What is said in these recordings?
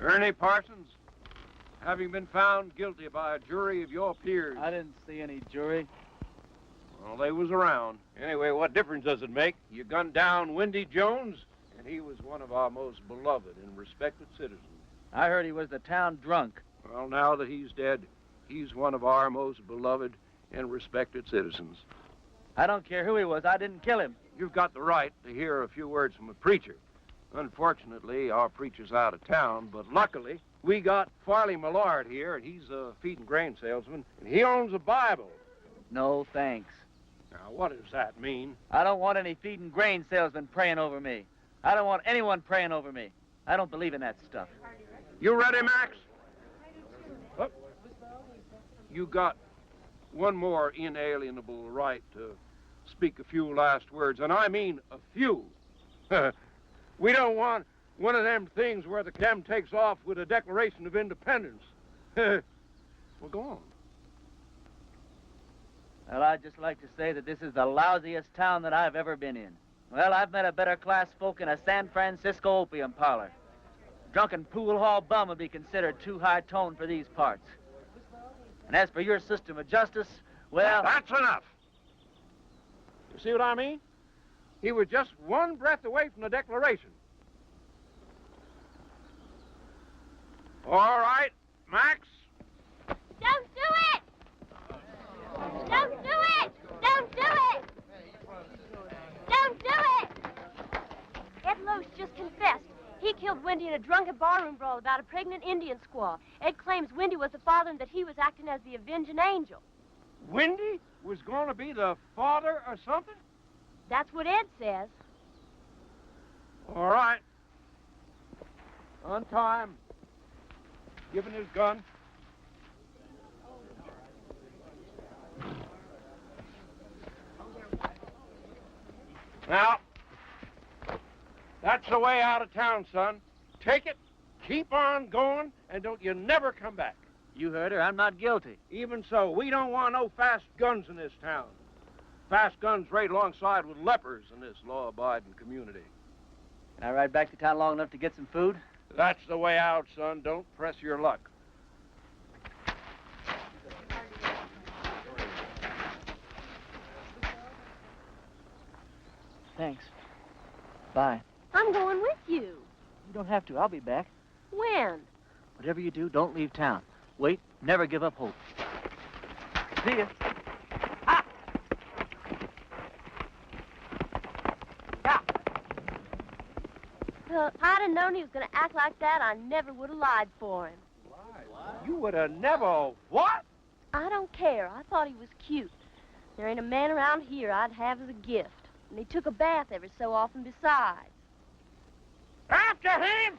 Ernie Parsons, having been found guilty by a jury of your peers. I didn't see any jury. Well, they was around. Anyway, what difference does it make? You gunned down Windy Jones, and he was one of our most beloved and respected citizens. I heard he was the town drunk. Well, now that he's dead, he's one of our most beloved and respected citizens. I don't care who he was. I didn't kill him. You've got the right to hear a few words from a preacher. Unfortunately, our preacher's out of town, but luckily, we got Farley Millard here, and he's a feed and grain salesman, and he owns a Bible. No, thanks. Now, what does that mean? I don't want any feed and grain salesman praying over me. I don't want anyone praying over me. I don't believe in that stuff. You ready, Max? Oh. You got one more inalienable right to speak a few last words, and I mean a few. We don't want one of them things where the condemned takes off with a Declaration of Independence. Well, go on. Well, I'd just like to say that this is the lousiest town that I've ever been in. Well, I've met a better class folk in a San Francisco opium parlor. Drunken pool hall bum would be considered too high tone for these parts. And as for your system of justice, well... That's enough. You see what I mean? He was just one breath away from the Declaration. All right, Max. Don't do it! Don't do it! Don't do it! Don't do it! Ed Loesch just confessed. He killed Wendy in a drunken barroom brawl about a pregnant Indian squaw. Ed claims Wendy was the father and that he was acting as the avenging angel. Wendy was going to be the father or something? That's what Ed says. All right. Untie him. Give him his gun. Now, that's the way out of town, son. Take it, keep on going, and don't you never come back. You heard her. I'm not guilty. Even so, we don't want no fast guns in this town. Fast guns right alongside with lepers in this law-abiding community. Can I ride back to town long enough to get some food? That's the way out, son. Don't press your luck. Thanks. Bye. I'm going with you. You don't have to. I'll be back. When? Whatever you do, don't leave town. Wait. Never give up hope. See ya. Ah! Well, if I'd have known he was going to act like that, I never would have lied for him. Lied? You would have never... What? I don't care. I thought he was cute. There ain't a man around here I'd have as a gift. And he took a bath every so often besides. After him!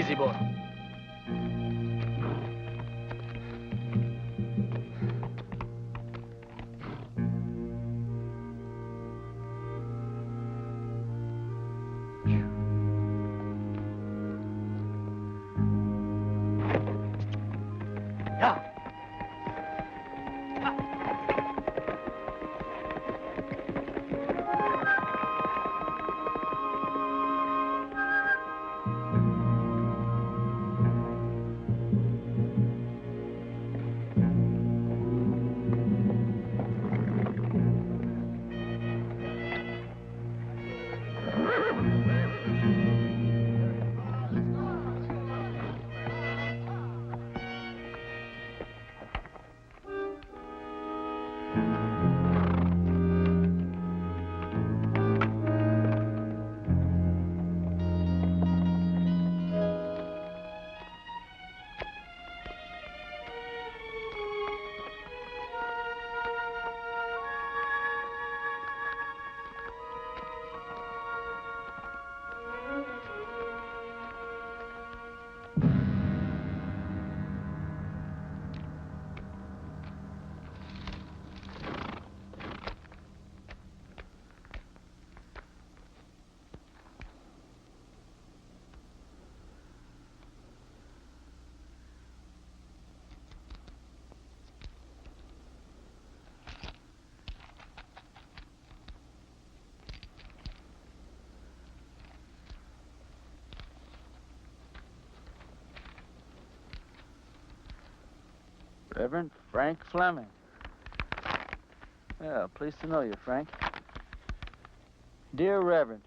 Easy, boy. Reverend Frank Fleming. Well, pleased to know you, Frank. Dear Reverend,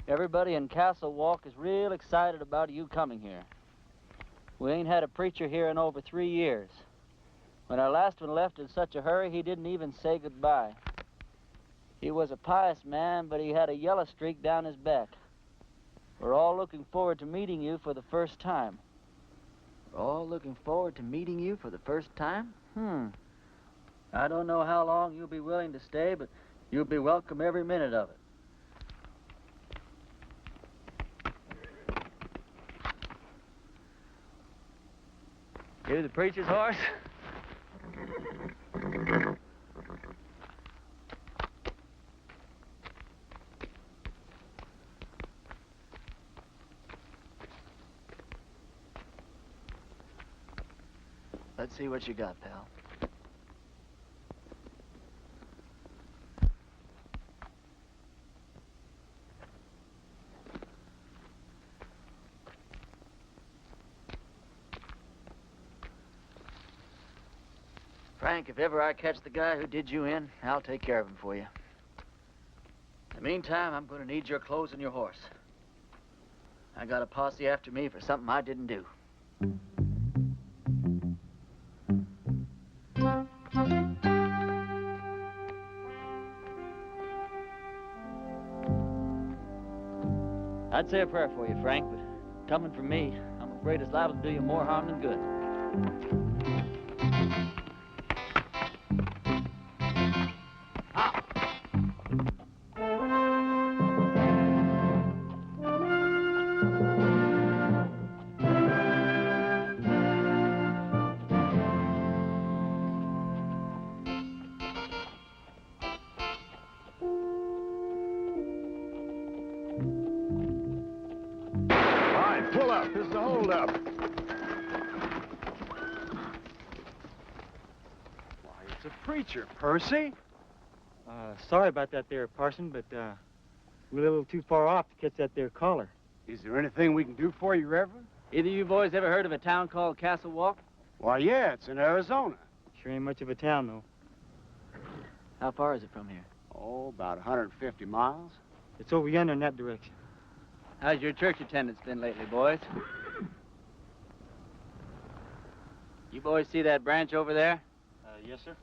everybody in Castle Walk is real excited about you coming here. We ain't had a preacher here in over 3 years. When our last one left in such a hurry, he didn't even say goodbye. He was a pious man, but he had a yellow streak down his back. We're all looking forward to meeting you for the first time. We're all looking forward to meeting you for the first time? I don't know how long you'll be willing to stay, but you'll be welcome every minute of it. You the preacher's horse? Let's see what you got, pal. Frank, if ever I catch the guy who did you in, I'll take care of him for you. In the meantime, I'm going to need your clothes and your horse. I got a posse after me for something I didn't do. I'd say a prayer for you, Frank, but coming from me, I'm afraid it's liable to do you more harm than good. Pull up. This is a hold-up. Why, it's a preacher, Percy. Sorry about that there, Parson, but we're a little too far off to catch that there caller. Is there anything we can do for you, Reverend? Either you boys ever heard of a town called Castle Walk? Why, yeah, it's in Arizona. Sure ain't much of a town, though. How far is it from here? Oh, about 150 miles. It's over yonder in that direction. How's your church attendance been lately, boys? You boys see that branch over there? Yes, sir.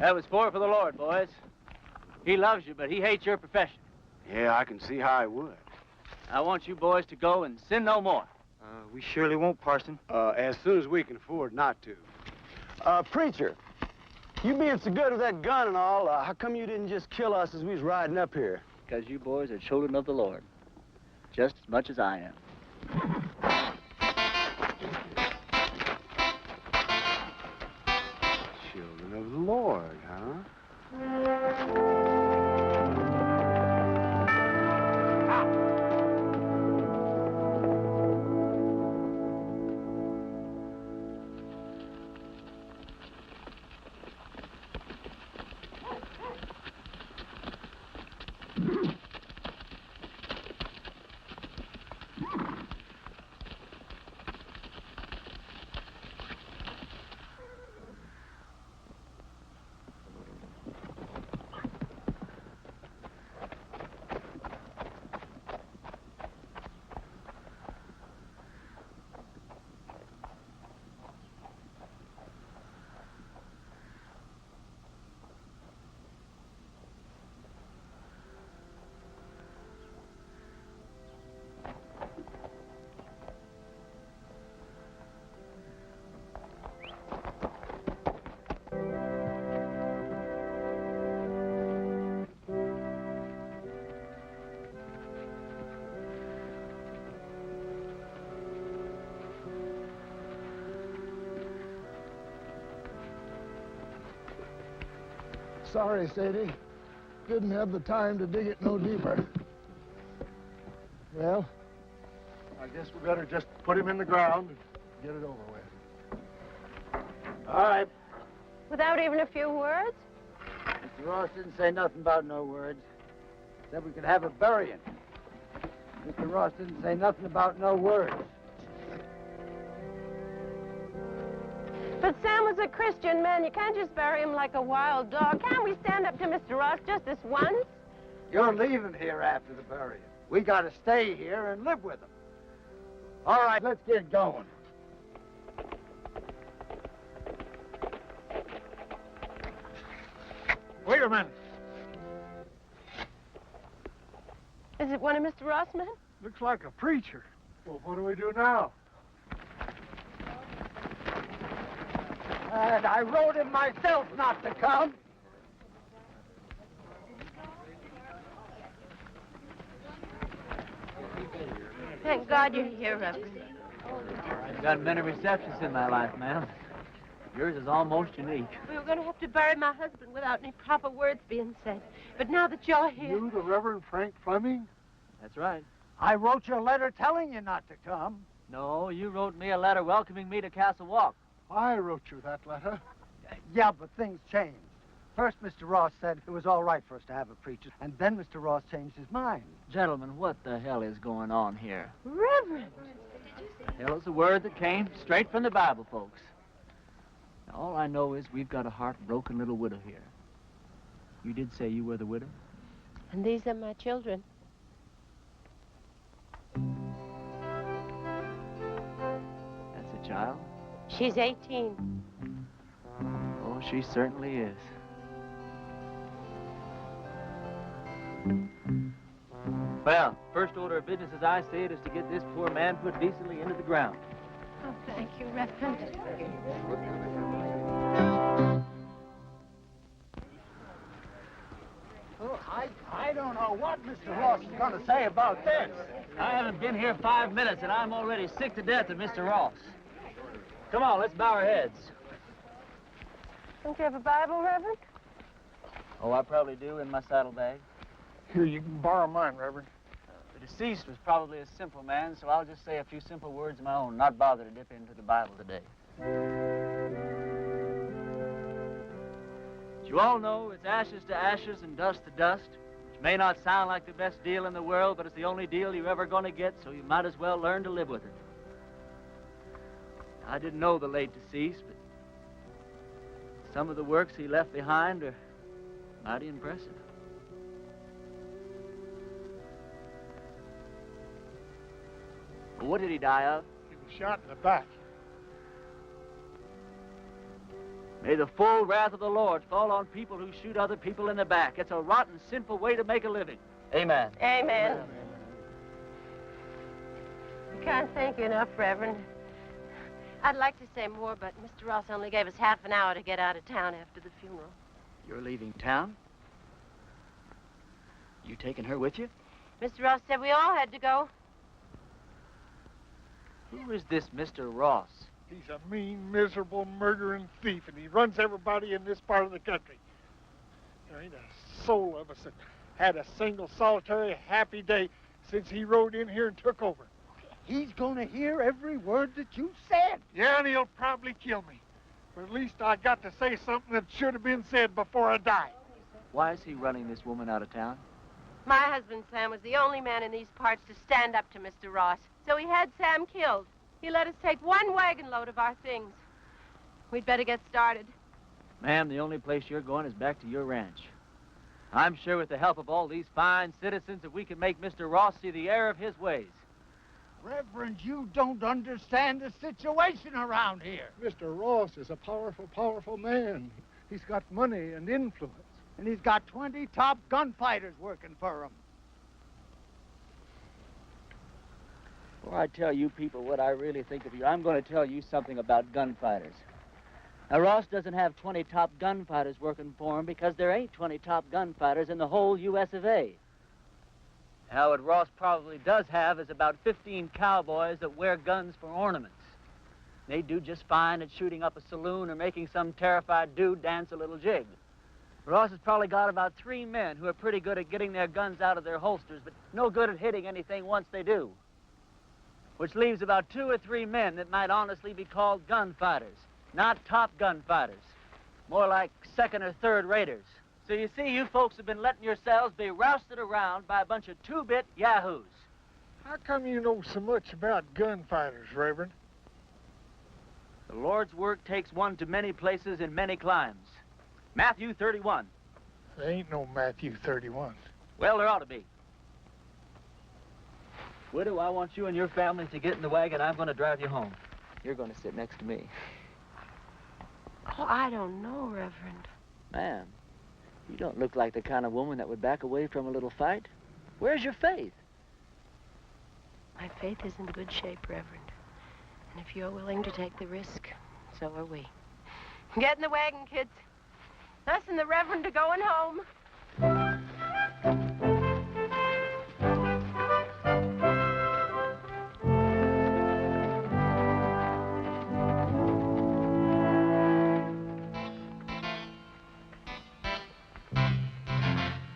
That was for the Lord, boys. He loves you, but he hates your profession. Yeah, I can see how I would. I want you boys to go and sin no more. We surely won't, Parson. As soon as we can afford not to. Preacher, you being so good with that gun and all, how come you didn't just kill us as we was riding up here? because you boys are children of the Lord, just as much as I am. Children of the Lord, huh? Sorry, Sadie. Didn't have the time to dig it no deeper. Well, I guess we better just put him in the ground and get it over with. All right. Without even a few words? Mr. Ross didn't say nothing about no words. Said we could have a burying. Mr. Ross didn't say nothing about no words. But Sam was a Christian man. You can't just bury him like a wild dog. Can't we stand up to Mr. Ross just this once? You're leaving here after the burying. We got to stay here and live with him. All right, let's get going. Wait a minute. Is it one of Mr. Ross' men? Looks like a preacher. Well, what do we do now? And I wrote him myself not to come. Thank God you're here, Reverend. I've got many receptions in my life, ma'am. Yours is almost unique. We were going to have to bury my husband without any proper words being said. But now that you're here... You, the Reverend Frank Fleming? That's right. I wrote you a letter telling you not to come. No, you wrote me a letter welcoming me to Castle Walk. I wrote you that letter. Yeah, but things changed. First, Mr. Ross said it was all right for us to have a preacher, and then Mr. Ross changed his mind. Gentlemen, what the hell is going on here? Reverend! Hell is a word that came straight from the Bible, folks. Now, all I know is we've got a heartbroken little widow here. You did say you were the widow? And these are my children. That's a child? She's 18. Oh, she certainly is. Well, first order of business as I see it is to get this poor man put decently into the ground. Oh, thank you, Reverend. Oh, I don't know what Mr. Ross is going to say about this. I haven't been here 5 minutes, and I'm already sick to death of Mr. Ross. Come on, let's bow our heads. Don't you have a Bible, Reverend? Oh, I probably do, in my saddlebag. Here, you can borrow mine, Reverend. The deceased was probably a simple man, so I'll just say a few simple words of my own, not bother to dip into the Bible today. As you all know, it's ashes to ashes and dust to dust, which may not sound like the best deal in the world, but it's the only deal you're ever going to get, so you might as well learn to live with it. I didn't know the late deceased, but some of the works he left behind are mighty impressive. What did he die of? He was shot in the back. May the full wrath of the Lord fall on people who shoot other people in the back. It's a rotten, sinful way to make a living. Amen. Amen. I can't thank you enough, Reverend. I'd like to say more, but Mr. Ross only gave us half an hour to get out of town after the funeral. You're leaving town? You taking her with you? Mr. Ross said we all had to go. Who is this Mr. Ross? He's a mean, miserable, murdering thief, and he runs everybody in this part of the country. There ain't a soul of us that had a single, solitary, happy day since he rode in here and took over. He's gonna hear every word that you said. Yeah, and he'll probably kill me. But at least I got to say something that should have been said before I died. Why is he running this woman out of town? My husband, Sam, was the only man in these parts to stand up to Mr. Ross. So he had Sam killed. He let us take one wagon load of our things. We'd better get started. Ma'am, the only place you're going is back to your ranch. I'm sure with the help of all these fine citizens that we can make Mr. Ross see the error of his ways. Reverend, you don't understand the situation around here. Mr. Ross is a powerful, powerful man. He's got money and influence. And he's got 20 top gunfighters working for him. Before I tell you people what I really think of you, I'm going to tell you something about gunfighters. Now, Ross doesn't have 20 top gunfighters working for him because there ain't 20 top gunfighters in the whole U.S. of A. Now, what Ross probably does have is about 15 cowboys that wear guns for ornaments. They do just fine at shooting up a saloon or making some terrified dude dance a little jig. Ross has probably got about 3 men who are pretty good at getting their guns out of their holsters, but no good at hitting anything once they do. Which leaves about 2 or 3 men that might honestly be called gunfighters. Not top gunfighters. More like second or third raters. So you see, you folks have been letting yourselves be rousted around by a bunch of 2-bit yahoos. How come you know so much about gunfighters, Reverend? The Lord's work takes one to many places in many climes. Matthew 31. There ain't no Matthew 31. Well, there ought to be. Widow, I want you and your family to get in the wagon. I'm going to drive you home. You're going to sit next to me. Oh, I don't know, Reverend. Ma'am, you don't look like the kind of woman that would back away from a little fight. Where's your faith? My faith is in good shape, Reverend. And if you're willing to take the risk, so are we. Get in the wagon, kids. Us and the Reverend are going home.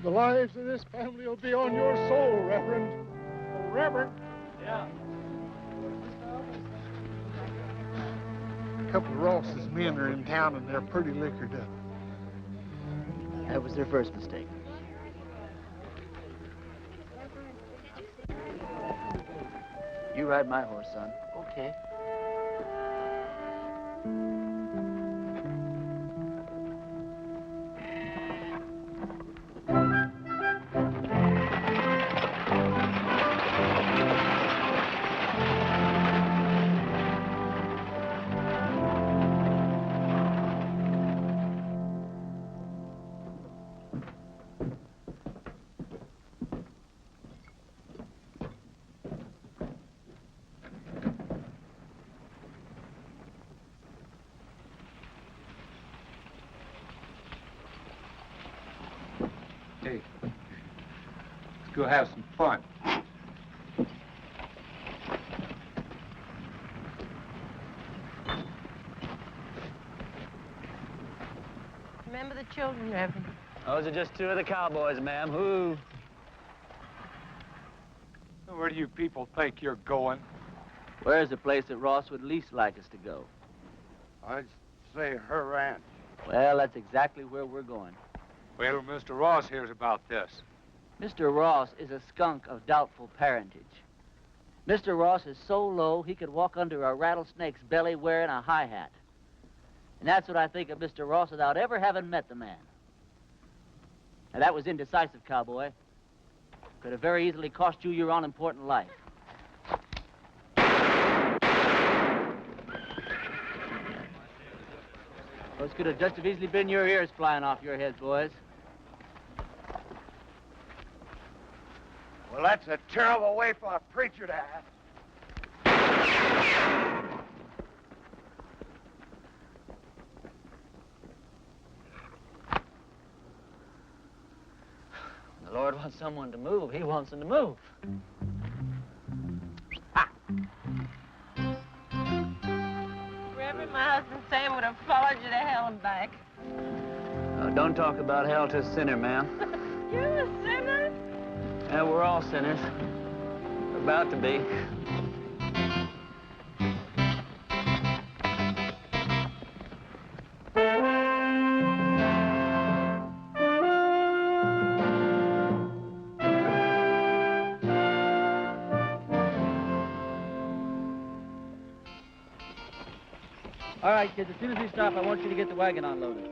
The lives of this family will be on your soul, Reverend. Oh, Reverend. Yeah. A couple of Ross's men are in town, and they're pretty liquored up. That was their first mistake. You ride my horse, son. Okay. Hey, let's go have some fun. Remember the children, Reverend. Those are just 2 of the cowboys, ma'am. Who? Where do you people think you're going? Where's the place that Ross would least like us to go? I'd say her ranch. Well, that's exactly where we're going. Wait till Mr. Ross hears about this. Mr. Ross is a skunk of doubtful parentage. Mr. Ross is so low he could walk under a rattlesnake's belly wearing a high hat. And that's what I think of Mr. Ross without ever having met the man. Now, that was indecisive, cowboy. Could have very easily cost you your unimportant life. Those could have just as easily been your ears flying off your heads, boys. Well, that's a terrible way for a preacher to act. The Lord wants someone to move. He wants them to move. Reverend, my husband Sam would have followed you to hell and back. Don't talk about hell to a sinner, ma'am. You're a sinner? Yeah, we're all sinners. We're about to be. All right, kids, as soon as we stop, I want you to get the wagon unloaded.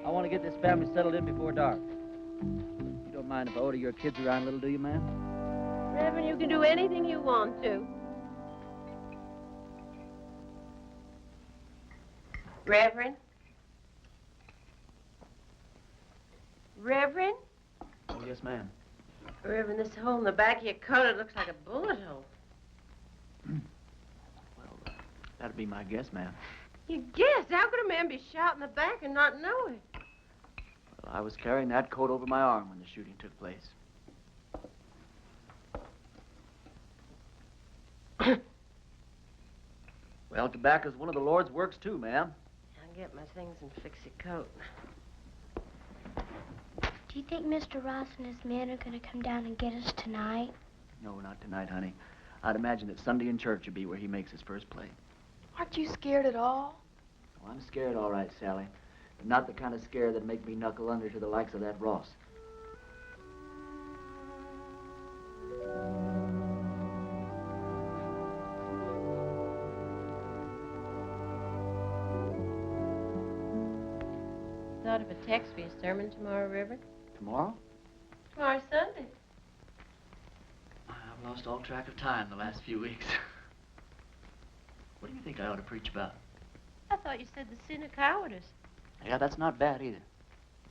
I want to get this family settled in before dark. You don't mind if I order your kids around a little, do you, ma'am? Reverend, you can do anything you want to. Reverend? Reverend? Oh, yes, ma'am. Reverend, this hole in the back of your coat, it looks like a bullet hole. Well, that'd be my guess, ma'am. You guess? How could a man be shot in the back and not know it? Well, I was carrying that coat over my arm when the shooting took place. Well, tobacco's one of the Lord's works, too, ma'am. I'll get my things and fix your coat. Do you think Mr. Ross and his men are going to come down and get us tonight? No, not tonight, honey. I'd imagine that Sunday in church would be where he makes his first play. Aren't you scared at all? Oh, I'm scared, all right, Sally. But not the kind of scare that'd make me knuckle under to the likes of that Ross. Thought of a text for your sermon tomorrow, Reverend? Tomorrow? Tomorrow's Sunday. I've lost all track of time the last few weeks. What do you think I ought to preach about? I thought you said the sin of cowardice. Yeah, that's not bad either.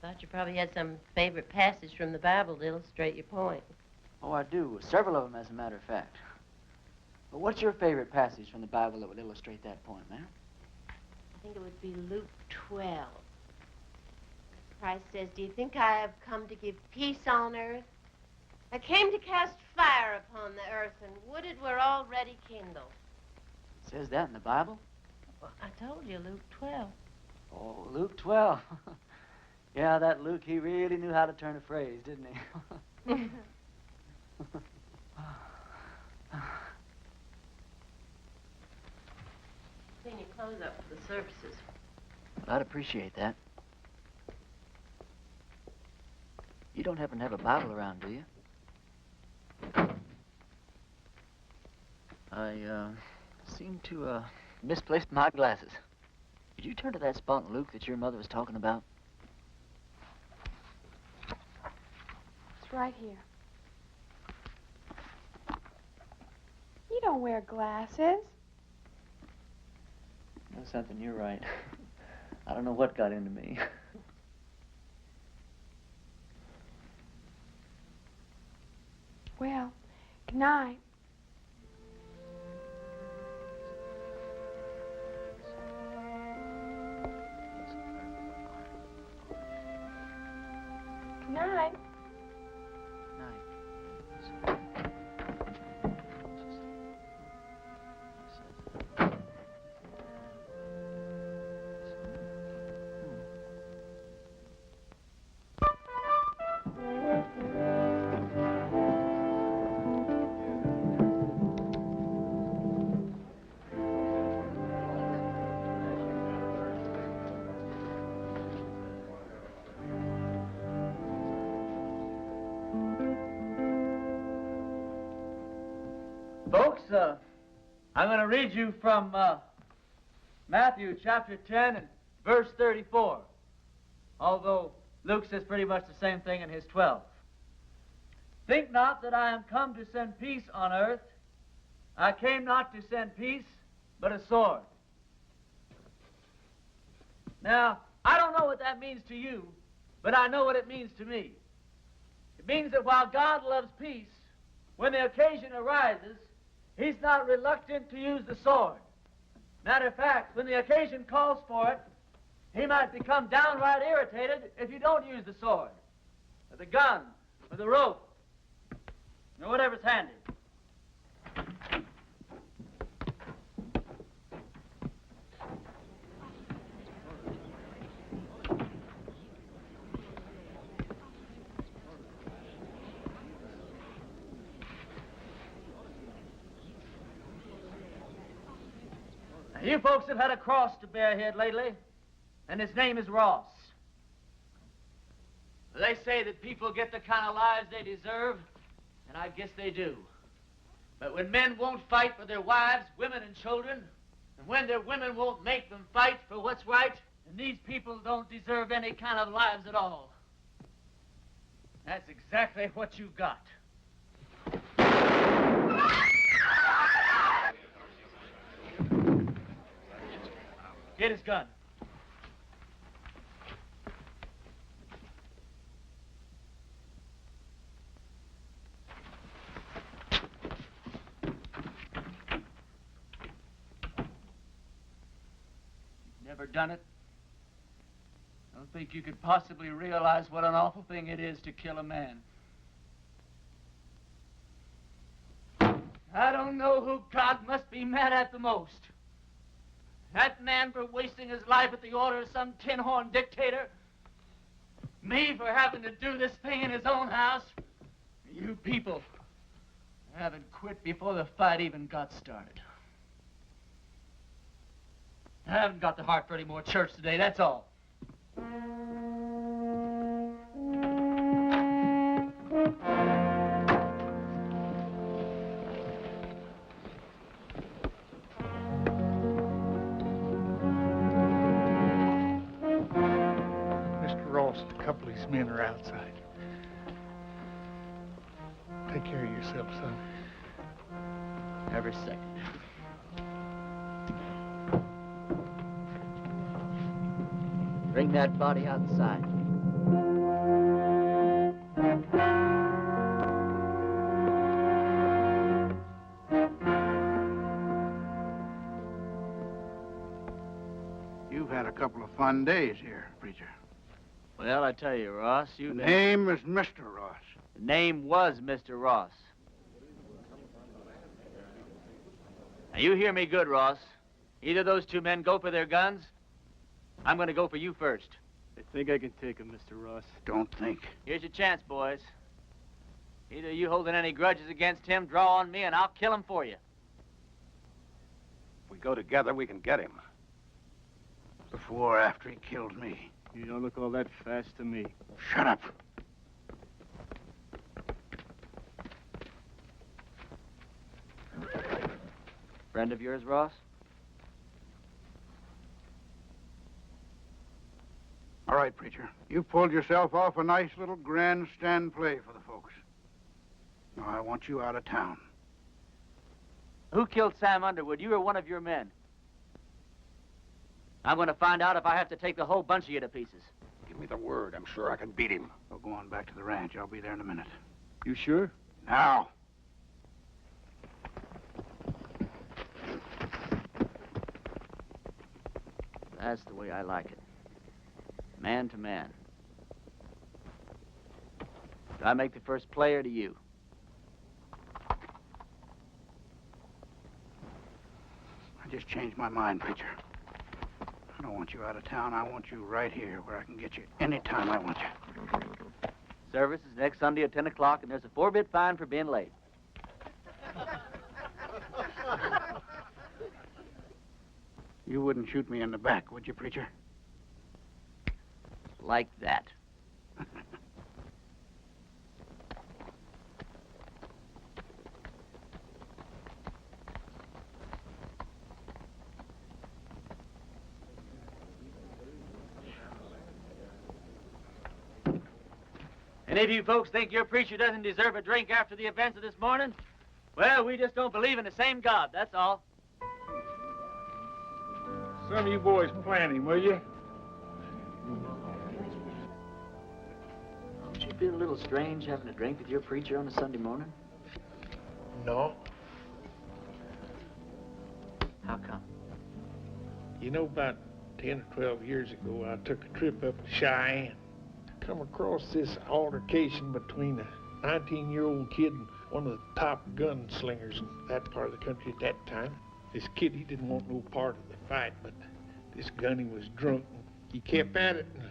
Thought you probably had some favorite passage from the Bible to illustrate your point. Oh, I do. Several of them, as a matter of fact. But what's your favorite passage from the Bible that would illustrate that point, ma'am? I think it would be Luke 12. Christ says, do you think I have come to give peace on earth? I came to cast fire upon the earth, and would it were already kindled. It says that in the Bible? Well, I told you, Luke 12. Oh, Luke 12. Yeah, that Luke, he really knew how to turn a phrase, didn't he? Clean your clothes up for the services. Well, I'd appreciate that. You don't happen to have a Bible around, do you? I, seem to, misplaced my glasses. Could you turn to that spot in Luke that your mother was talking about? It's right here. You don't wear glasses. No, something, you're right. I don't know what got into me. Well, good night. Good night. Folks, I'm going to read you from Matthew chapter 10 and verse 34, although Luke says pretty much the same thing in his 12. Think not that I am come to send peace on earth. I came not to send peace, but a sword. Now, I don't know what that means to you, but I know what it means to me. It means that while God loves peace, when the occasion arises, he's not reluctant to use the sword. Matter of fact, when the occasion calls for it, he might become downright irritated if you don't use the sword, or the gun, or the rope, Or whatever's handy. Now, you folks have had a cross to bear here lately, and his name is Ross. They say that people get the kind of lives they deserve, and I guess they do. But when men won't fight for their wives, women, and children, and when their women won't make them fight for what's right, then these people don't deserve any kind of lives at all. That's exactly what you got. Get his gun. Never done it? I don't think you could possibly realize what an awful thing it is to kill a man. I don't know who God must be mad at the most. That man for wasting his life at the order of some tin-horn dictator? Me for having to do this thing in his own house? You people haven't quit before the fight even got started. I haven't got the heart for any more church today, that's all. Mr. Ross, a couple of these men are outside. Take care of yourself, son. Every second. Bring that body outside. You've had a couple of fun days here, preacher. Well, I tell you, Ross, The name is Mr. Ross. The name was Mr. Ross. Now, you hear me good, Ross. Either those two men go for their guns, I'm going to go for you first. I think I can take him, Mr. Ross. Don't think. Here's your chance, boys. Either you holding any grudges against him, draw on me, and I'll kill him for you. If we go together, we can get him. Before or after he killed me. You don't look all that fast to me. Shut up. Friend of yours, Ross? All right, preacher. You've pulled yourself off a nice little grandstand play for the folks. Now, I want you out of town. Who killed Sam Underwood, you or one of your men? I'm going to find out if I have to take the whole bunch of you to pieces. Give me the word. I'm sure I can beat him. We'll go on back to the ranch. I'll be there in a minute. You sure? Now. That's the way I like it. Man to man. Do I make the first play or do you? I just changed my mind, preacher. I don't want you out of town. I want you right here where I can get you anytime I want you. Service is next Sunday at 10 o'clock, and there's a 4-bit fine for being late. You wouldn't shoot me in the back, would you, preacher? Like that. Any of you folks think your preacher doesn't deserve a drink after the events of this morning? Well, we just don't believe in the same God, that's all. Some of you boys plan him, will you? Don't you feel a little strange having a drink with your preacher on a Sunday morning? No. How come? You know, about 10 or 12 years ago, I took a trip up to Cheyenne. Come across this altercation between a 19-year-old kid and one of the top gunslingers in that part of the country at that time. This kid, he didn't want no part of the fight, but this gunny was drunk. He kept at it, and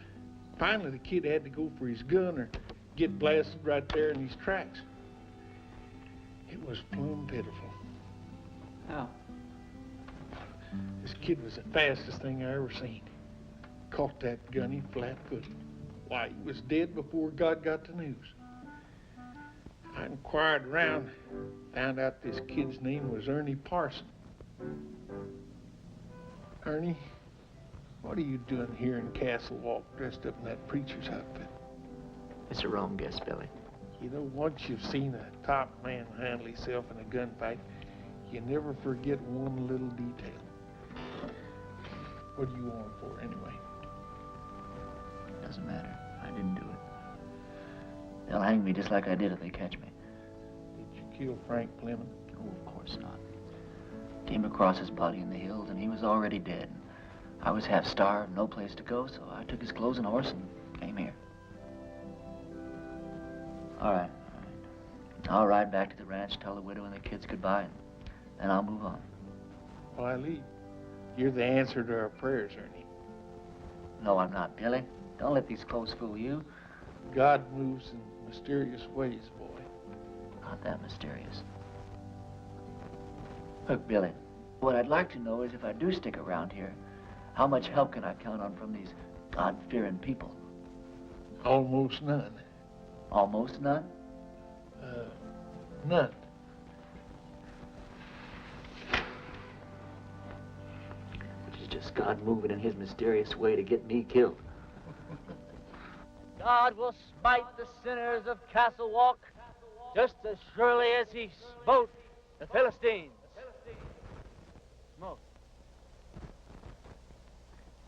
finally the kid had to go for his gun or get blasted right there in these tracks. It was plumb pitiful. How? This kid was the fastest thing I ever seen. Caught that gunny flat-footed. Why, he was dead before God got the news. I inquired around, found out this kid's name was Ernie Parson. Ernie, what are you doing here in Castle Walk dressed up in that preacher's outfit? It's a wrong guess, Billy. You know, once you've seen a top man handle himself in a gunfight, you never forget one little detail. What do you want him for, anyway? Doesn't matter. I didn't do it. They'll hang me just like I did if they catch me. Did you kill Frank Fleming? Oh, of course not. Came across his body in the hills, and he was already dead. I was half starved, no place to go, so I took his clothes and horse and came here. All right. I'll ride back to the ranch, tell the widow and the kids goodbye, and then I'll move on. Why leave? You're the answer to our prayers, Ernie. No, I'm not, Billy. Don't let these clothes fool you. God moves in mysterious ways, boy. Not that mysterious. Look, Billy, what I'd like to know is if I do stick around here, how much help can I count on from these God-fearing people? Almost none. Almost none? None. Which is just God moving in his mysterious way to get me killed. God will smite the sinners of Castle Walk just as surely as he smote the Philistines. Smote.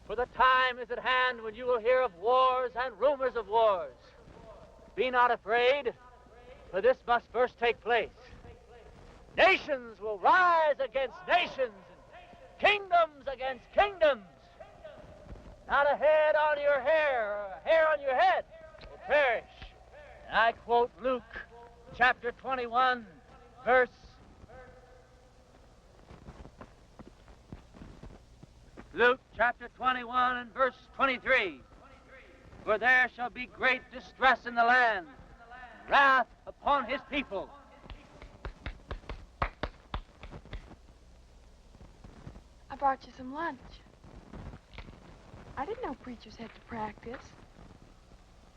For the time is at hand when you will hear of wars and rumors of wars. Be not afraid, for this must first take place. Nations will rise against nations, and kingdoms against kingdoms. Not a head on your hair, or a hair on your head will perish. And I quote Luke chapter 21, verse... Luke chapter 21 and verse 23. For there shall be great distress in the land, wrath upon his people. I brought you some lunch. I didn't know preachers had to practice.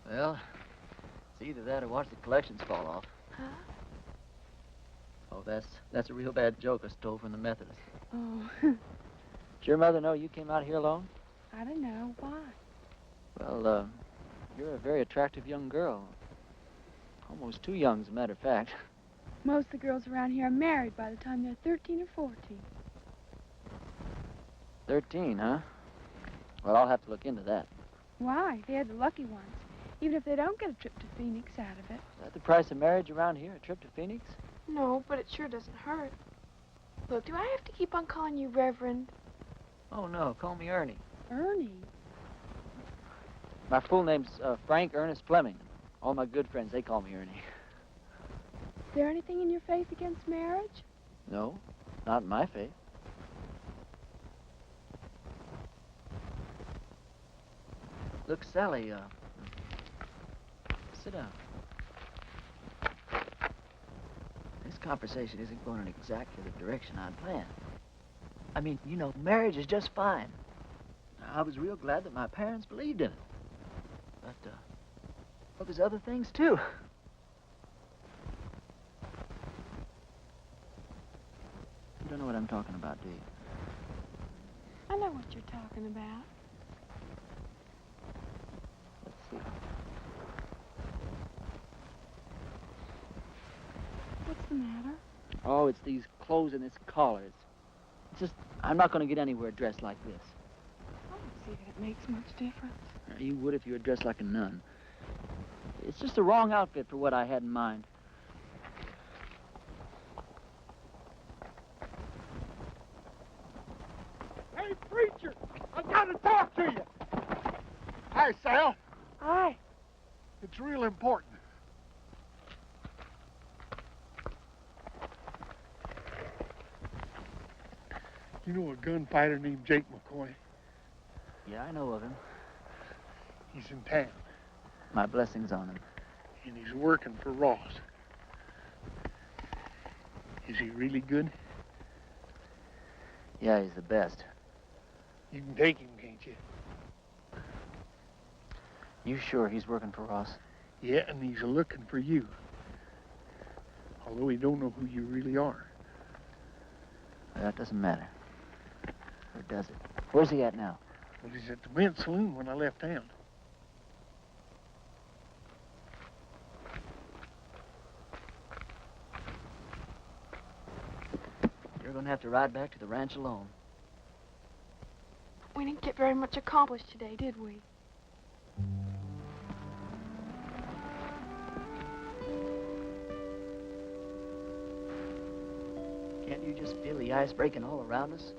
Well, it's either that or watch the collections fall off. Huh? Oh, that's a real bad joke I stole from the Methodists. Oh, Did your mother know you came out here alone? I don't know. Why? Well, you're a very attractive young girl. Almost too young, as a matter of fact. Most of the girls around here are married by the time they're 13 or 14. 13, huh? Well, I'll have to look into that. Why? They're the lucky ones. Even if they don't get a trip to Phoenix out of it. Is that the price of marriage around here, a trip to Phoenix? No, but it sure doesn't hurt. Look, do I have to keep on calling you Reverend? Oh, no, call me Ernie. Ernie? My full name's Frank Ernest Fleming. All my good friends, they call me Ernie. Is there anything in your faith against marriage? No, not in my faith. Look, Sally, sit down. This conversation isn't going in exactly the direction I'd planned. I mean, you know, marriage is just fine. I was real glad that my parents believed in it. But, well, there's other things, too. You don't know what I'm talking about, do you? I know what you're talking about. Let's see. What's the matter? Oh, it's these clothes and this collar. It's just, I'm not going to get anywhere dressed like this. I don't see that it makes much difference. You would if you were dressed like a nun. It's just the wrong outfit for what I had in mind. Hey, preacher, I've got to talk to you. Hi, Sal. Hi. It's real important. You know a gunfighter named Jake McCoy? Yeah, I know of him. He's in town, My blessings on him. and he's working for Ross. Is he really good? Yeah, he's the best. You can take him, can't you? You sure he's working for Ross? Yeah, and he's looking for you. Although he don't know who you really are. Well, that doesn't matter. Or does it? Where's he at now? Well, he's at the men's saloon when I left town. You're gonna have to ride back to the ranch alone. We didn't get very much accomplished today, did we? Can't you just feel the ice breaking all around us?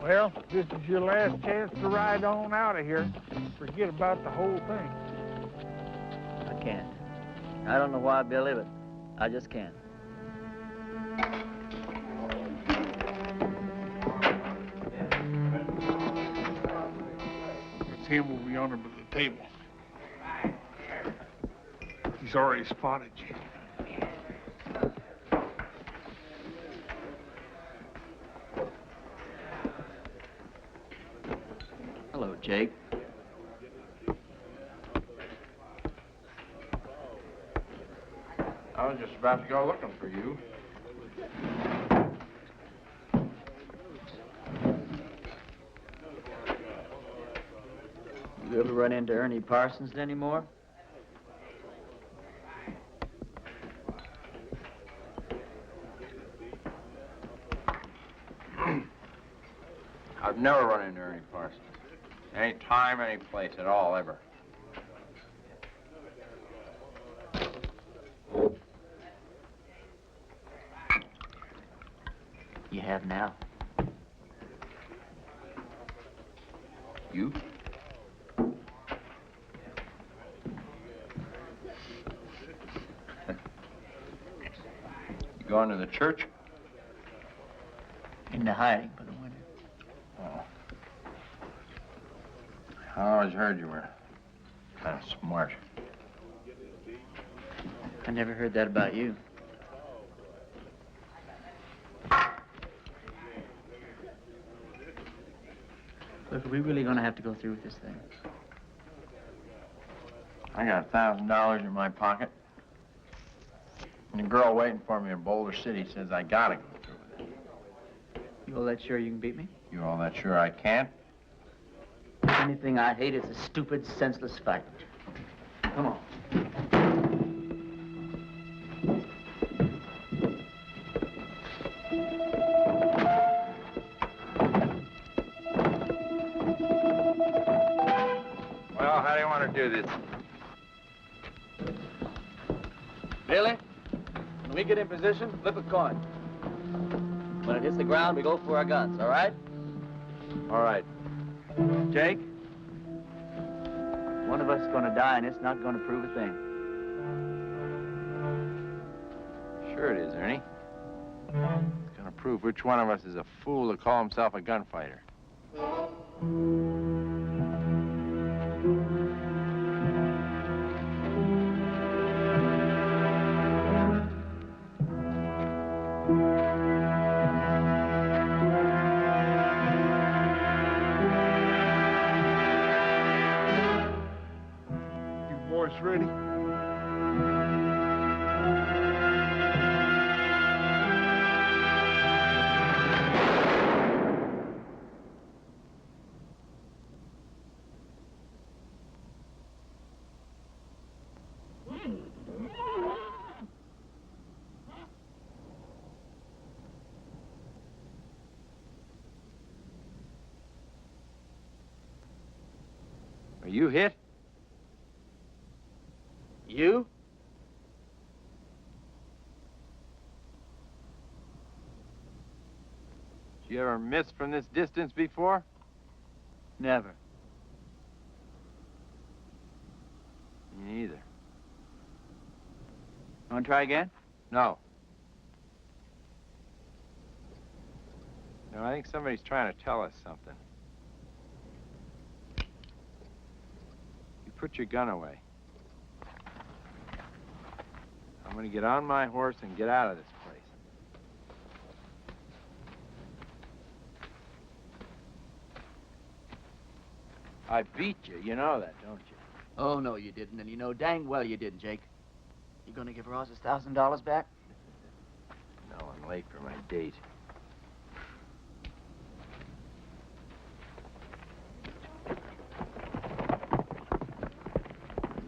Well, this is your last chance to ride on out of here. Forget about the whole thing. I can't. I don't know why, Billy, but I just can't. It's him over yonder by the table. He's already spotted you. Hello, Jake. I was just about to go looking for you. You ever run into Ernie Parsons anymore? I've never run into Ernie Parsons. Any time, any place at all, ever. You have now. You? You going to the church? Into hiding for the winter. Oh. I always heard you were kind of smart. I never heard that about you. Look, are we really gonna have to go through with this thing? I got $1,000 in my pocket. And the girl waiting for me in Boulder City says I gotta go through with it. You all that sure you can beat me? You all that sure I can't? Anything I hate is a stupid, senseless fight. Come on. Well, how do you want to do this? Billy, when we get in position, flip a coin. When it hits the ground, we go for our guns, all right? All right. Jake, one of us is gonna die, and it's not gonna prove a thing. Sure it is, Ernie. It's gonna prove which one of us is a fool to call himself a gunfighter. You boys ready? Are you hit? You? Did you ever miss from this distance before? Never. Me neither. Want to try again? No. No, I think somebody's trying to tell us something. You put your gun away. I'm gonna get on my horse and get out of this place. I beat you, you know that, don't you? Oh, no, you didn't, and you know dang well you didn't, Jake. You gonna give Ross his $1,000 back? No, I'm late for my date.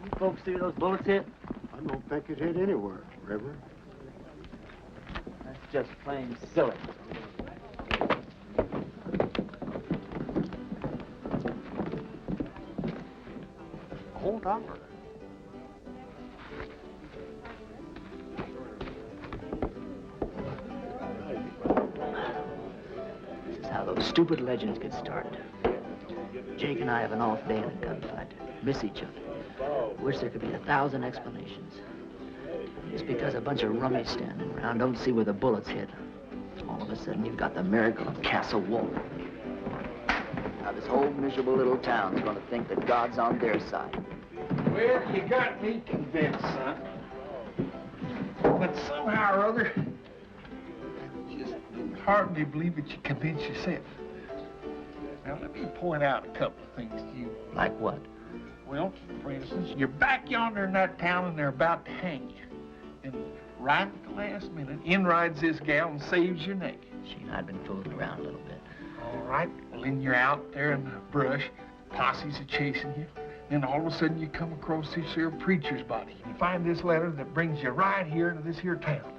You folks see those bullets hit? I don't think it hit anywhere, Reverend. That's just plain silly. Hold on. This is how those stupid legends get started. Jake and I have an off day in a gunfight. Miss each other. Wish there could be 1,000 explanations. Just because a bunch of rummies standing around don't see where the bullets hit. All of a sudden, you've got the miracle of Castle Wolf. Now, this whole miserable little town's gonna think that God's on their side. Well, you got me convinced, son. But somehow or other, I just can hardly believe that you convinced yourself. Now, let me point out a couple of things to you. Like what? Well, for instance, you're back yonder in that town and they're about to hang you. And right at the last minute, in rides this gal and saves your neck. She and I'd been fooling around a little bit. All right, well, then you're out there in the brush, posses are chasing you. Then all of a sudden you come across this here preacher's body. You find this letter that brings you right here into this here town.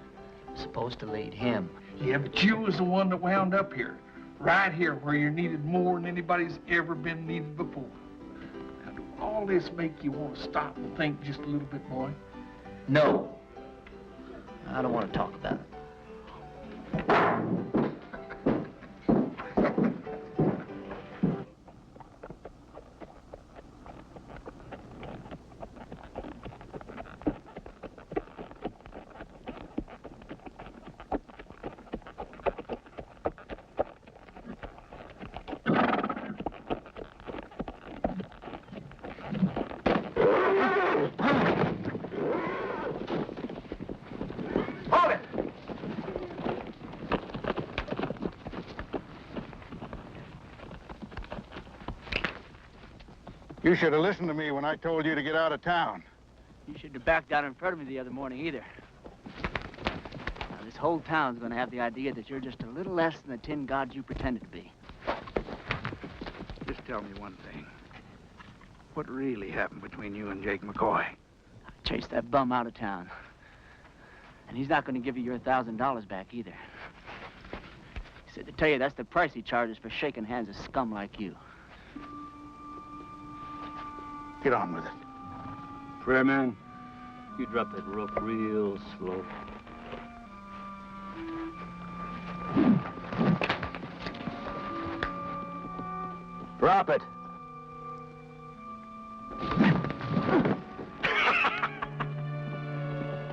Supposed to lead him. Yeah, but you was the one that wound up here. Right here where you're needed more than anybody's ever been needed before. Now, do all this make you want to stop and think just a little bit, boy? No. I don't want to talk about it. You should have listened to me when I told you to get out of town. You shouldn't have backed out in front of me the other morning either. Now, this whole town's gonna have the idea that you're just a little less than the tin god you pretended to be. Just tell me one thing. What really happened between you and Jake McCoy? I chased that bum out of town. And he's not gonna give you your $1,000 back either. He said to tell you that's the price he charges for shaking hands with scum like you. Get on with it. Prayer man, you drop that rope real slow. Drop it.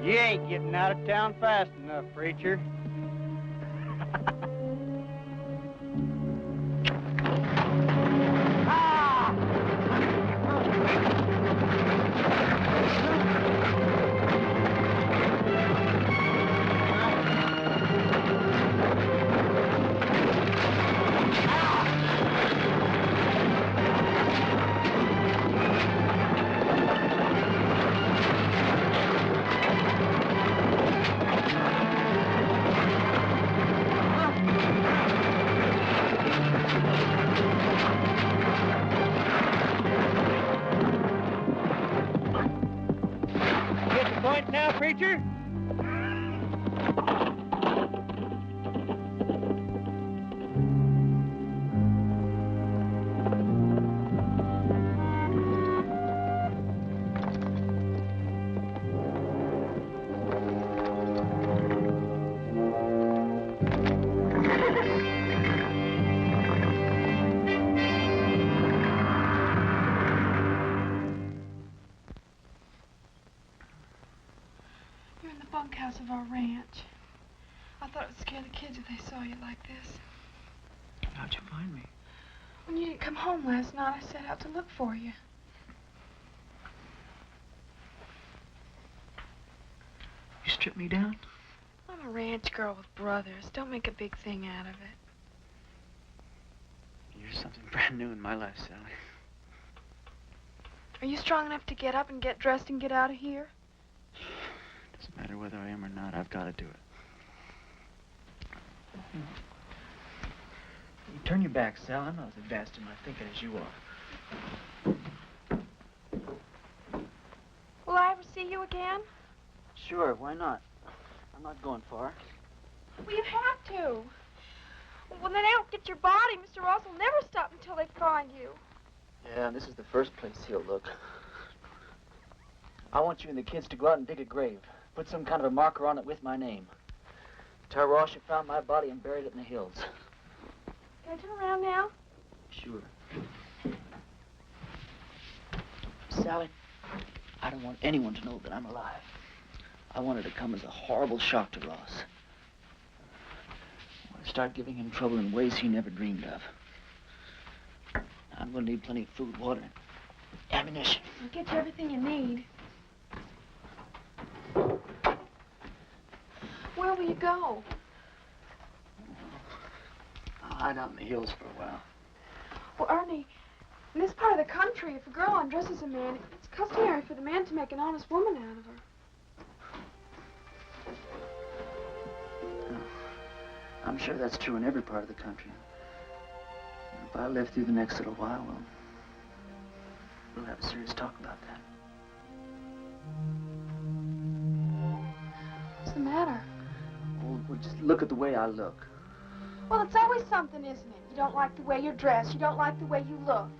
You ain't getting out of town fast enough, preacher. Get the point now, preacher? I thought it would scare the kids if they saw you like this. How'd you find me? When you didn't come home last night, I set out to look for you. You stripped me down? I'm a ranch girl with brothers. Don't make a big thing out of it. You're something brand new in my life, Sally. Are you strong enough to get up and get dressed and get out of here? Doesn't matter whether I am or not, I've got to do it. You turn your back, Sal. I'm not as advanced in my thinking as you are. Will I ever see you again? Sure, why not? I'm not going far. Well, you have to. When they don't get your body, Mr. Ross will never stop until they find you. Yeah, and this is the first place he'll look. I want you and the kids to go out and dig a grave. Put some kind of a marker on it with my name. Tell Ross you found my body and buried it in the hills. Can I turn around now? Sure. Sally, I don't want anyone to know that I'm alive. I want it to come as a horrible shock to Ross. I want to start giving him trouble in ways he never dreamed of. I'm going to need plenty of food, water, and ammunition. I'll get you everything you need. Where will you go? I'll hide out in the hills for a while. Well, Ernie, in this part of the country, if a girl undresses a man, it's customary for the man to make an honest woman out of her. I'm sure that's true in every part of the country. If I live through the next little while, well, we'll have a serious talk about that. What's the matter? Well, just look at the way I look. Well, it's always something, isn't it? You don't like the way you're dressed. You don't like the way you look.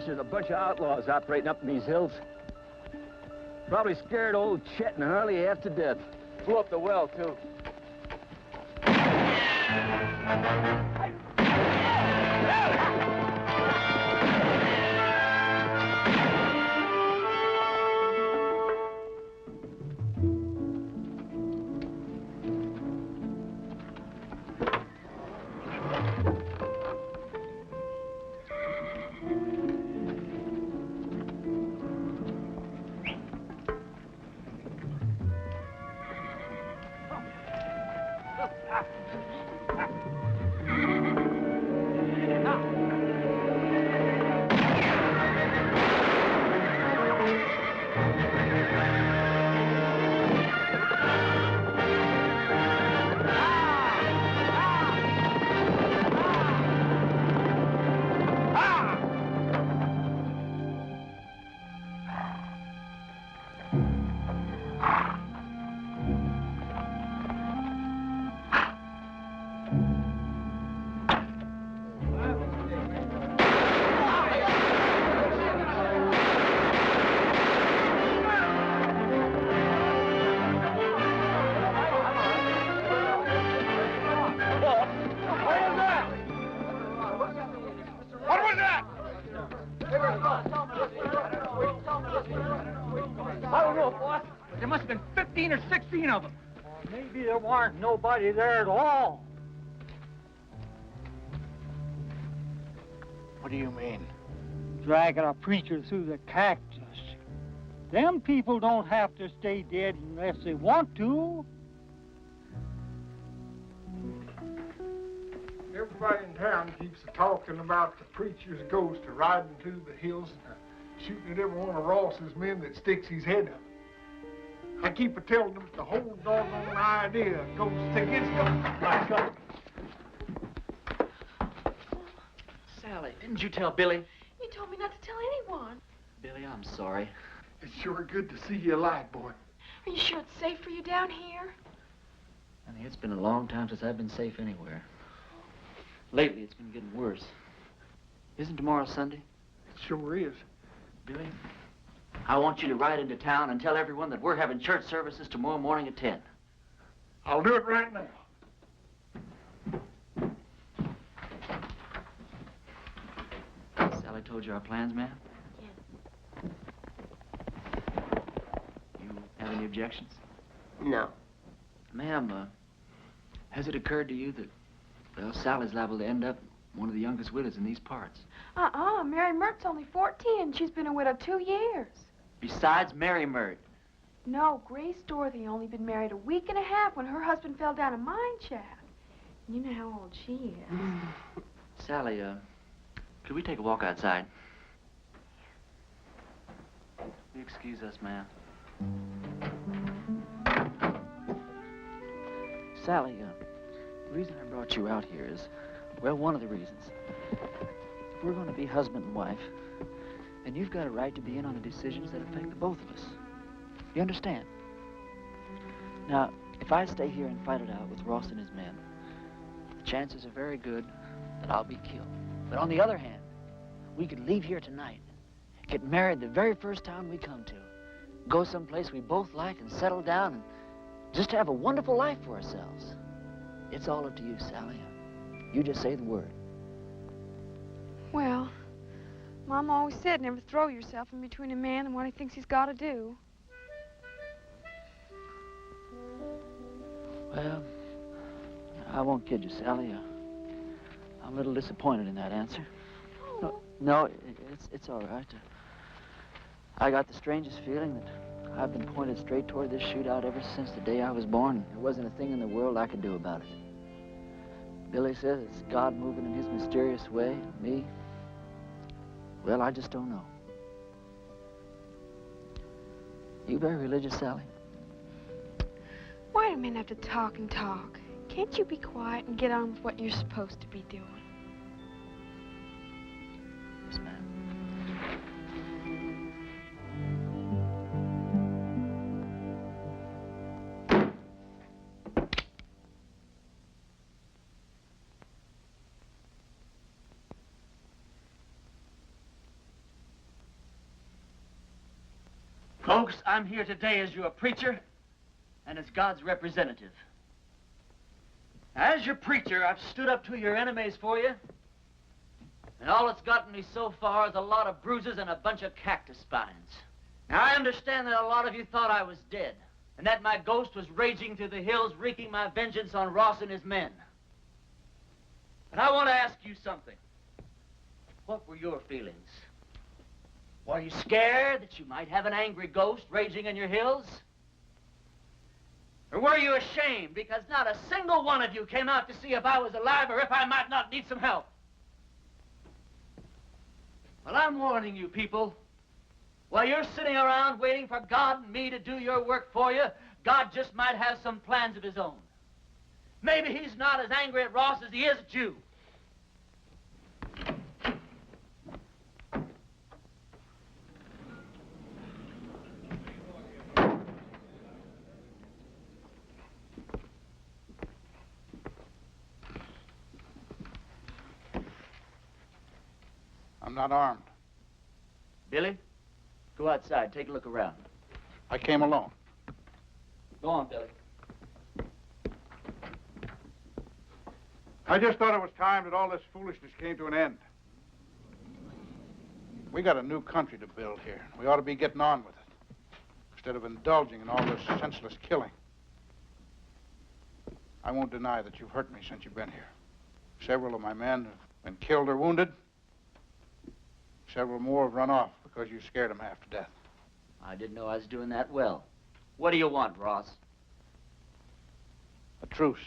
There's a bunch of outlaws operating up in these hills. Probably scared old Chet and Harley half to death. Blew up the well, too. I don't know, boss. There must have been 15 or 16 of them. Maybe there weren't nobody there at all. What do you mean? Dragging a preacher through the cactus. Them people don't have to stay dead unless they want to. Everybody in town keeps talking about the preacher's ghost riding through the hills and shooting at every one of Ross's men that sticks his head up. I keep telling them the whole doggone idea of ghost tickets. Sally, didn't you tell Billy? You told me not to tell anyone. Billy, I'm sorry. It's sure good to see you alive, boy. Are you sure it's safe for you down here? Honey, it's been a long time since I've been safe anywhere. Lately, it's been getting worse. Isn't tomorrow Sunday? It sure is. Billy, I want you to ride into town and tell everyone that we're having church services tomorrow morning at 10. I'll do it right now. Sally told you our plans, ma'am? Yes. You have any objections? No. Ma'am, has it occurred to you that, well, Sally's liable to end up one of the youngest widows in these parts? Mary Mert's only 14. She's been a widow 2 years. Besides Mary Mert. No, Grace Dorothy only been married a week and a half when her husband fell down a mine shaft. You know how old she is. Sally, could we take a walk outside? Will you excuse us, ma'am? Sally, the reason I brought you out here is, well, one of the reasons. If we're going to be husband and wife, then you've got a right to be in on the decisions that affect the both of us. You understand? Now, if I stay here and fight it out with Ross and his men, the chances are very good that I'll be killed. But on the other hand, we could leave here tonight, get married the very first town we come to, go someplace we both like and settle down and just have a wonderful life for ourselves. It's all up to you, Sally. You just say the word. Well, Mom always said never throw yourself in between a man and what he thinks he's got to do. Well, I won't kid you, Sally. I'm a little disappointed in that answer. No, it's all right. I got the strangest feeling that I've been pointed straight toward this shootout ever since the day I was born. There wasn't a thing in the world I could do about it. Billy says it's God moving in his mysterious way. Me? Well, I just don't know. You very religious, Sally? Why do men have to talk and talk? Can't you be quiet and get on with what you're supposed to be doing? Yes, ma'am. Folks, I'm here today as your preacher and as God's representative. As your preacher, I've stood up to your enemies for you, and all it's gotten me so far is a lot of bruises and a bunch of cactus spines. Now, I understand that a lot of you thought I was dead, and that my ghost was raging through the hills, wreaking my vengeance on Ross and his men. But I want to ask you something. What were your feelings? Were you scared that you might have an angry ghost raging in your hills? Or were you ashamed because not a single one of you came out to see if I was alive or if I might not need some help? Well, I'm warning you people. While you're sitting around waiting for God and me to do your work for you, God just might have some plans of his own. Maybe he's not as angry at Ross as he is at you. I'm not armed. Billy, go outside. Take a look around. I came alone. Go on, Billy. I just thought it was time that all this foolishness came to an end. We got a new country to build here. We ought to be getting on with it, instead of indulging in all this senseless killing. I won't deny that you've hurt me since you've been here. Several of my men have been killed or wounded. Several more have run off because you scared them half to death. I didn't know I was doing that well. What do you want, Ross? A truce.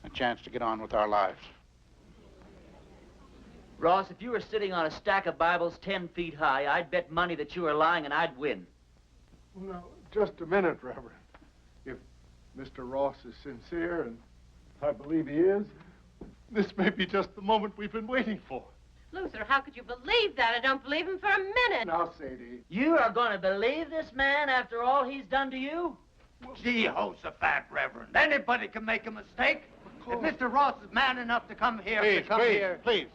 A chance to get on with our lives. Ross, if you were sitting on a stack of Bibles 10 feet high, I'd bet money that you were lying and I'd win. Well, now, just a minute, Reverend. If Mr. Ross is sincere, and I believe he is, This may be just the moment we've been waiting for. Luther, how could you believe that? I don't believe him for a minute. Now, Sadie. You are going to believe this man after all he's done to you? Jehoshaphat, Reverend. Anybody can make a mistake. If Mr. Ross is man enough to come here, Please.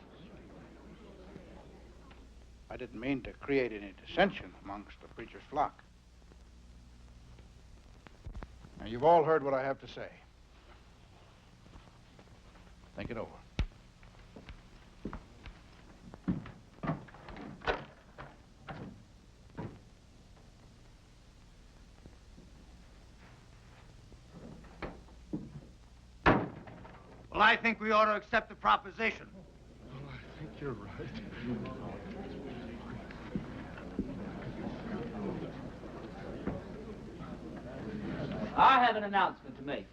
I didn't mean to create any dissension amongst the preacher's flock. Now, you've all heard what I have to say. Think it over. Well, I think we ought to accept the proposition. Well, I think you're right. I have an announcement to make.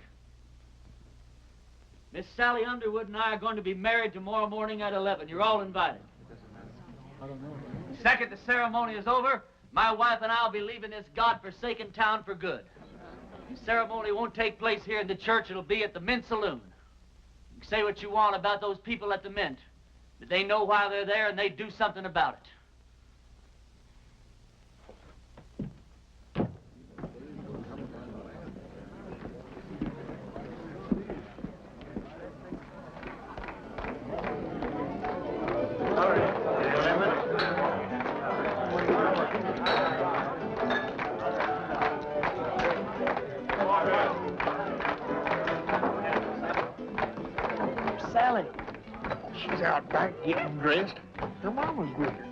Miss Sally Underwood and I are going to be married tomorrow morning at 11. You're all invited. The second the ceremony is over, my wife and I will be leaving this God-forsaken town for good. The ceremony won't take place here in the church. It'll be at the Mint Saloon. You can say what you want about those people at the Mint, but they know why they're there and they do something about it. She's out back getting dressed. Her mama's with her.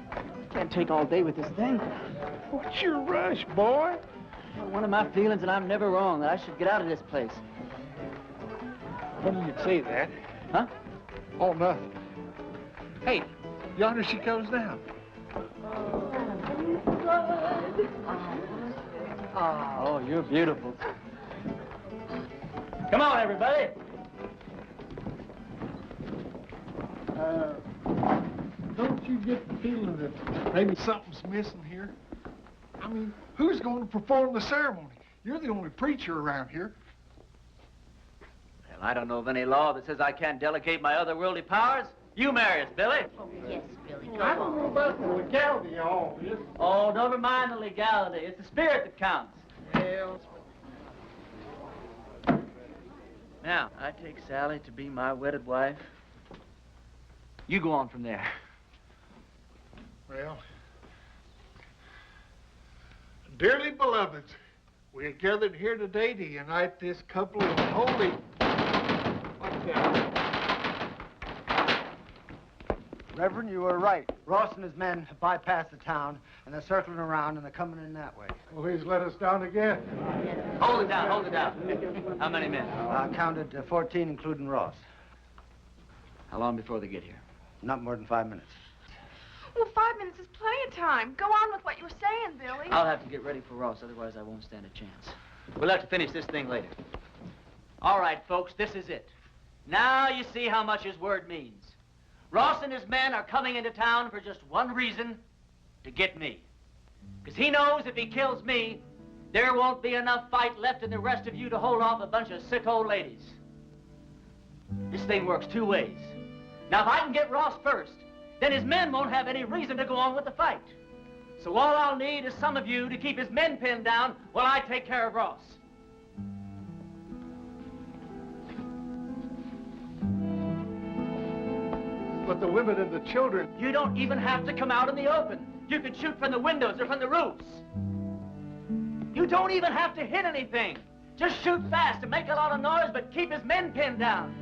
Can't take all day with this thing. What's your rush, boy? Well, one of my feelings, and I'm never wrong, that I should get out of this place. Funny you'd say that. Huh? Oh, nothing. Hey, yonder she comes down. Oh, you're beautiful. Come on, everybody. Don't you get the feeling that maybe something's missing here? I mean, who's going to perform the ceremony? You're the only preacher around here. Well, I don't know of any law that says I can't delegate my otherworldly powers. You marry us, Billy. Oh, yes, Billy. I don't know about the legality of all this. Oh, never mind the legality. It's the spirit that counts. Well, now, I take Sally to be my wedded wife. You go on from there. well, dearly beloveds, we are gathered here today to unite this couple in holy... What's that? Reverend, you were right. Ross and his men have bypassed the town, and they're circling around, and they're coming in that way. Well, he's let us down again. Hold it down, hold it down. How many men? I counted 14, including Ross. How long before they get here? Not more than 5 minutes. Well, 5 minutes is plenty of time. Go on with what you were saying, Billy. I'll have to get ready for Ross, otherwise I won't stand a chance. We'll have to finish this thing later. All right, folks, this is it. Now you see how much his word means. Ross and his men are coming into town for just one reason, to get me. Because he knows if he kills me, there won't be enough fight left in the rest of you to hold off a bunch of sick old ladies. This thing works two ways. Now, if I can get Ross first, then his men won't have any reason to go on with the fight. So all I'll need is some of you to keep his men pinned down while I take care of Ross. But the women and the children... You don't even have to come out in the open. You can shoot from the windows or from the roofs. You don't even have to hit anything. Just shoot fast and make a lot of noise, but keep his men pinned down.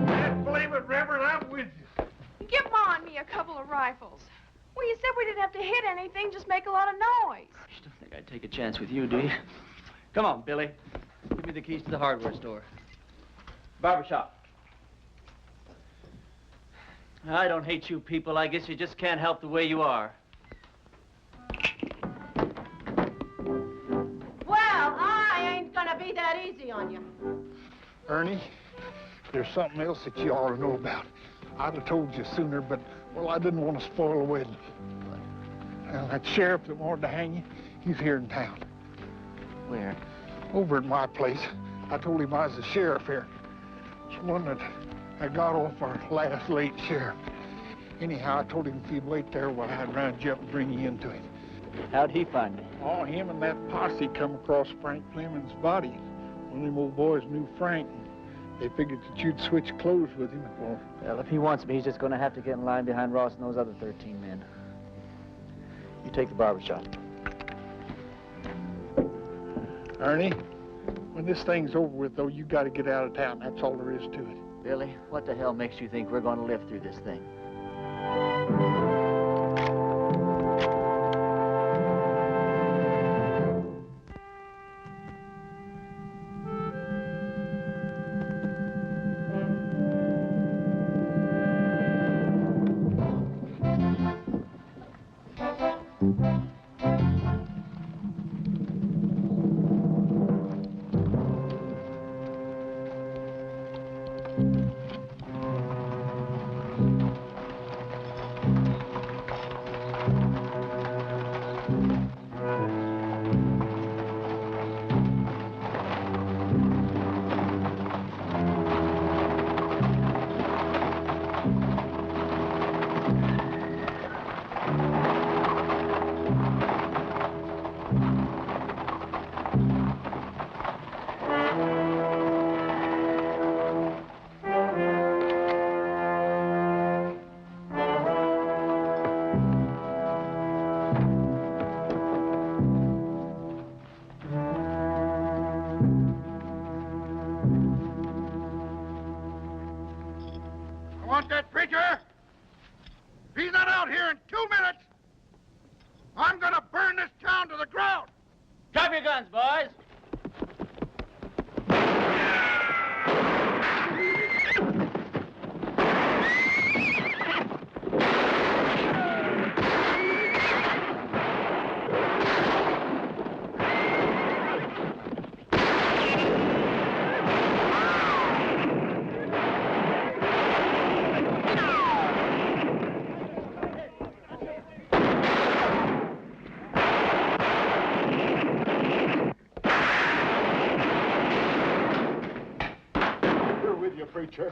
Can't blame it, Reverend. I'm with you. Give Ma and me a couple of rifles. Well, you said we didn't have to hit anything, just make a lot of noise. You don't think I'd take a chance with you, do you? Come on, Billy. Give me the keys to the hardware store. Barbershop. I don't hate you people. I guess you just can't help the way you are. Well, I ain't gonna be that easy on you. Ernie, there's something else that you ought to know about. I'd have told you sooner, but, well, I didn't want to spoil the wedding. Well, that sheriff that wanted to hang you, He's here in town. Where? Over at my place. I told him I was the sheriff here. It's one that I got off our last late sheriff. Anyhow, I told him if he'd wait there while I'd round you up and bring you into him. How'd he find me? Oh, him and that posse come across Frank Fleming's body. One of them old boys knew Frank, and they figured that you'd switch clothes with him. Well, if he wants me, he's just going to have to get in line behind Ross and those other 13 men. You take the barber shop. Ernie, when this thing's over with, though, you got to get out of town. That's all there is to it. Billy, what the hell makes you think we're going to live through this thing? That preacher? If he's not out here in 2 minutes, I'm gonna burn this town to the ground. Drop your guns, boys. Preacher.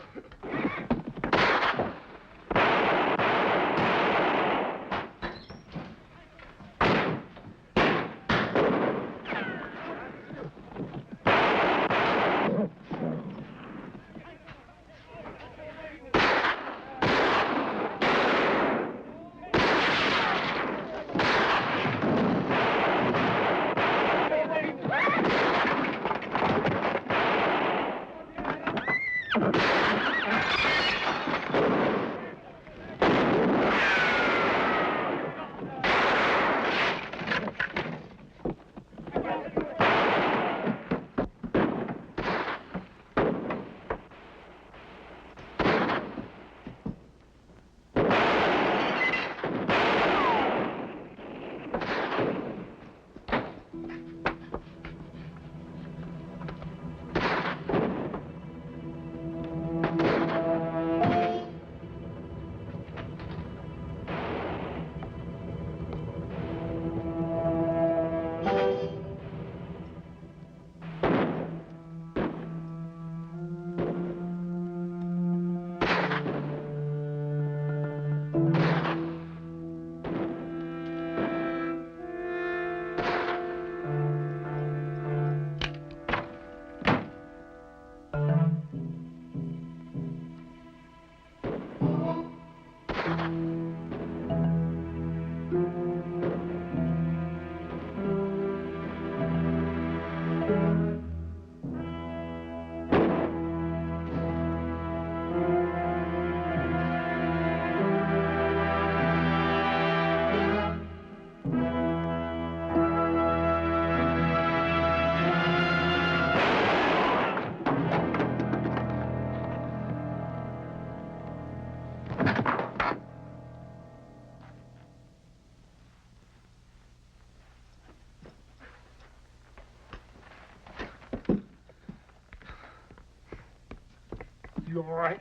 You all right?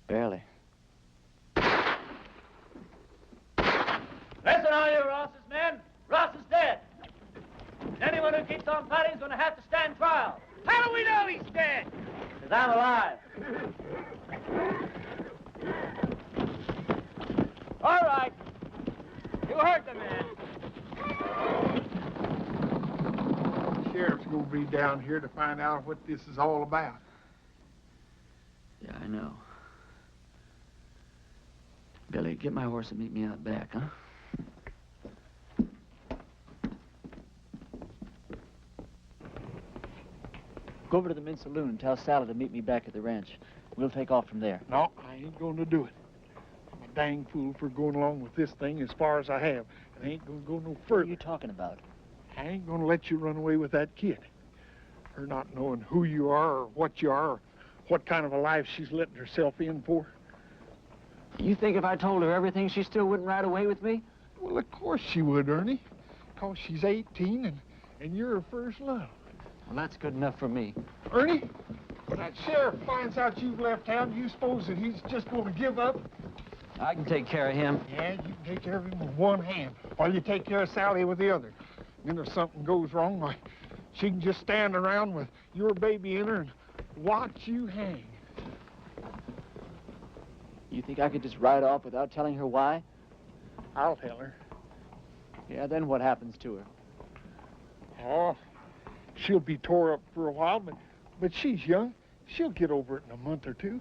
Barely. Listen, all you Ross's men. Rise! Anyone who keeps on fighting is going to have to stand trial. How do we know he's dead? Because I'm alive. All right. You heard the man. The sheriff's gonna be down here to find out what this is all about. Yeah, I know. Billy, get my horse and meet me out back, huh? Go over to the men's saloon and tell Sally to meet me back at the ranch. We'll take off from there. No, I ain't gonna do it. I'm a dang fool for going along with this thing as far as I have. I ain't gonna go no further. What are you talking about? I ain't gonna let you run away with that kid. Her not knowing who you are or what you are or what kind of a life she's letting herself in for. You think if I told her everything, she still wouldn't ride away with me? Well, of course she would, Ernie. Because she's 18 and you're her first love. Well, that's good enough for me. Ernie, when that sheriff finds out you've left town, do you suppose that he's just going to give up? I can take care of him. Yeah, you can take care of him with one hand, while you take care of Sally with the other. Then if something goes wrong, why, she can just stand around with your baby in her and watch you hang. You think I could just ride off without telling her why? I'll tell her. Yeah, then what happens to her? Oh, she'll be tore up for a while, but she's young. She'll get over it in a month or two.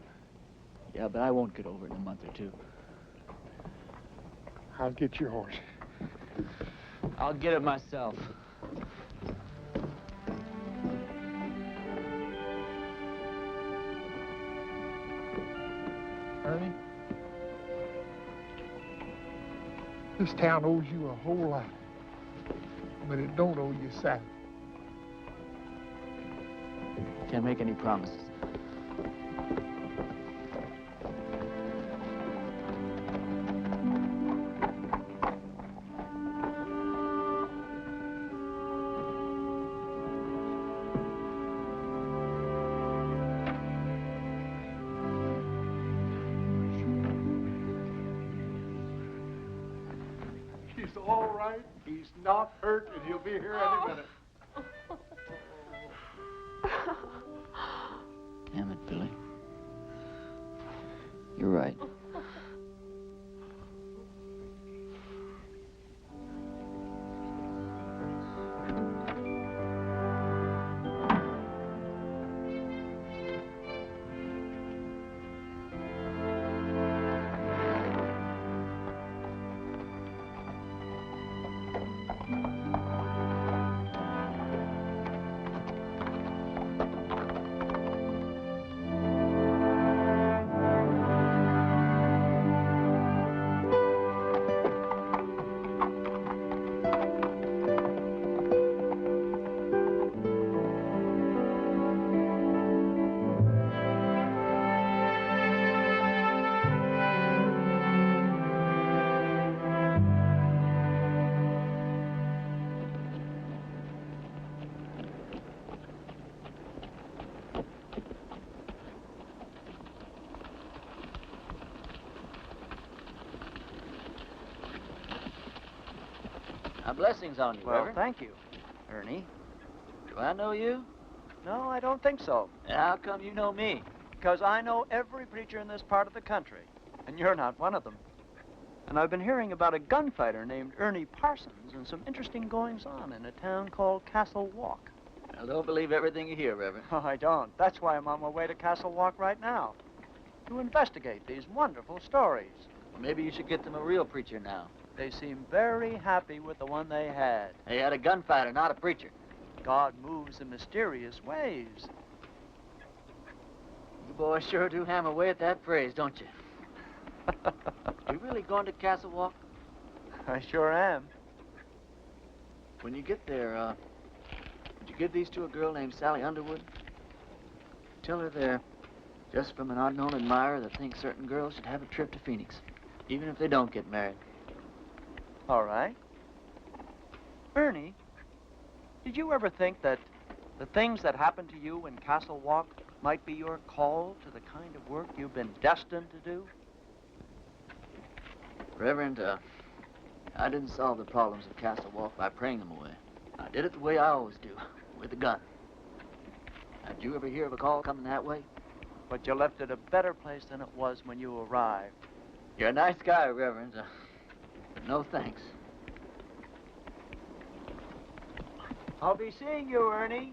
Yeah, but I won't get over it in a month or two. I'll get your horse. I'll get it myself. Ernie, this town owes you a whole lot, but it don't owe you Sally. Can't make any promises. He's all right. He's not hurt, and he'll be here any minute. Damn it, Billy. You're right. Blessings on you, Well, Reverend. thank you. Ernie, do I know you? No, I don't think so. How come you know me? Because I know every preacher in this part of the country, and you're not one of them. And I've been hearing about a gunfighter named Ernie Parsons and some interesting goings-on in a town called Castle Walk. Well, don't believe everything you hear, Reverend. Oh, I don't. That's why I'm on my way to Castle Walk right now, to investigate these wonderful stories. Well, maybe you should get them a real preacher now. They seem very happy with the one they had. They had a gunfighter, not a preacher. God moves in mysterious ways. You boys sure do hammer away at that phrase, don't you? You really going to Castle Walk? I sure am. When you get there, would you give these to a girl named Sally Underwood? Tell her they're just from an unknown admirer that thinks certain girls should have a trip to Phoenix, even if they don't get married. All right. Ernie, did you ever think that the things that happened to you in Castle Walk might be your call to the kind of work you've been destined to do? Reverend, I didn't solve the problems of Castle Walk by praying them away. I did it the way I always do, with a gun. Did you ever hear of a call coming that way? But you left it a better place than it was when you arrived. You're a nice guy, Reverend, but no thanks. I'll be seeing you, Ernie.